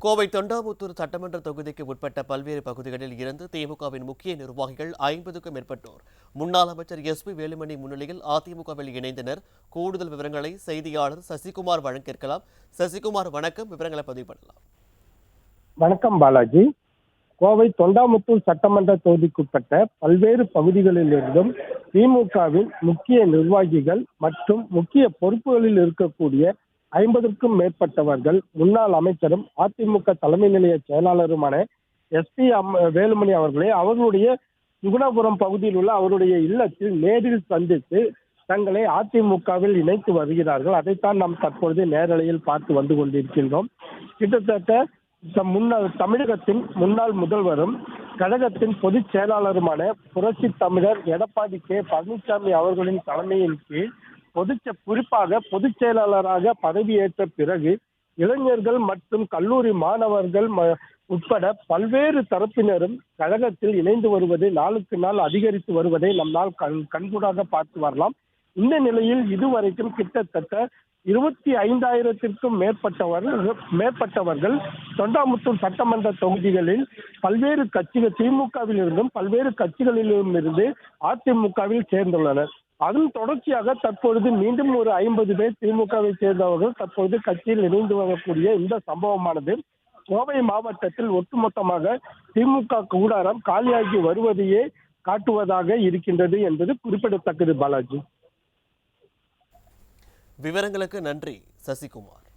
கோவை தொண்டாமுத்தூர் சட்டமன்ற தொகுதிக்கு உட்பட்ட பல்வேறு பகுதிகளில் இருந்து திமுகவின் முக்கிய நிர்வாகிகள் 50க்கும் மேற்பட்டோர் முன்னாள் அமைச்சர் எஸ்.பி. வேலுமணி முன்னிலையில் அதிமுகவில் இணைந்தனர். கூடுதல் விவரங்களை செய்தியாளர் சசிகுமார் வழங்க கேட்கலாம். சசிகுமார், வணக்கம். விவரங்களை பதிவு பண்ணலாம். வணக்கம் பாலாஜி. கோவை தொண்டாமுத்தூர் சட்டமன்ற தொகுதிக்குட்பட்ட பல்வேறு பகுதிகளில் இருந்தும் திமுகவின் முக்கிய நிர்வாகிகள் மற்றும் முக்கிய பொறுப்புகளில் இருக்கக்கூடிய 50க்கும் மேற்பட்டவர்கள் முன்னாள் அமைச்சரும் அதிமுக தலைமை நிலைய செயலாளருமான எஸ்.பி. வேலுமணி அவர்களை அவர்களுடைய சுகுணபுரம் பகுதியில் உள்ள அவருடைய இல்லத்தில் நேரில் சந்தித்து தங்களை அதிமுகவில் இணைத்து வருகிறார்கள். அதைத்தான் நாம் தற்பொழுது நேரலையில் பார்த்து வந்து கொண்டிருக்கின்றோம். கிட்டத்தட்ட தமிழகத்தின் முன்னாள் முதல்வரும் கழகத்தின் பொதுச் செயலாளருமான புரட்சி தமிழர் எடப்பாடி கே. பழனிசாமி அவர்களின் தலைமையின் கீழ் குறிப்பாக பொதுச் செயலாளராக பதவியேற்ற பிறகு இளைஞர்கள் மற்றும் கல்லூரி மாணவர்கள் உட்பட பல்வேறு தரப்பினரும் கழகத்தில் இணைந்து வருவதை நாளுக்கு நாள் அதிகரித்து வருவதை நம்மால் கண்கூடாக பார்த்து வரலாம். இந்த நிலையில் இதுவரைக்கும் கிட்டத்தட்ட 25,000க்கும் மேற்பட்டவர்கள் தொண்டாமுத்தூர் சட்டமன்ற தொகுதிகளில் பல்வேறு கட்சிகள் திமுகவில் இருந்தும் பல்வேறு கட்சிகளிலும் இருந்து அதிமுகவில் சேர்ந்துள்ளனர். அதன் தொடர்ச்சியாக தற்பொழுது மீண்டும் ஒரு 50 பேர் திமுகவை சேர்ந்தவர்கள் தற்பொழுது கட்சியில் இணைந்து வரக்கூடிய இந்த சம்பவமானது கோவை மாவட்டத்தில் ஒட்டுமொத்தமாக திமுக கூடாரம் காலியாகி வருவதையே காட்டுவதாக இருக்கின்றது என்பது குறிப்பிடத்தக்கது. பாலாஜி, விவரங்களுக்கு நன்றி சசிகுமார்.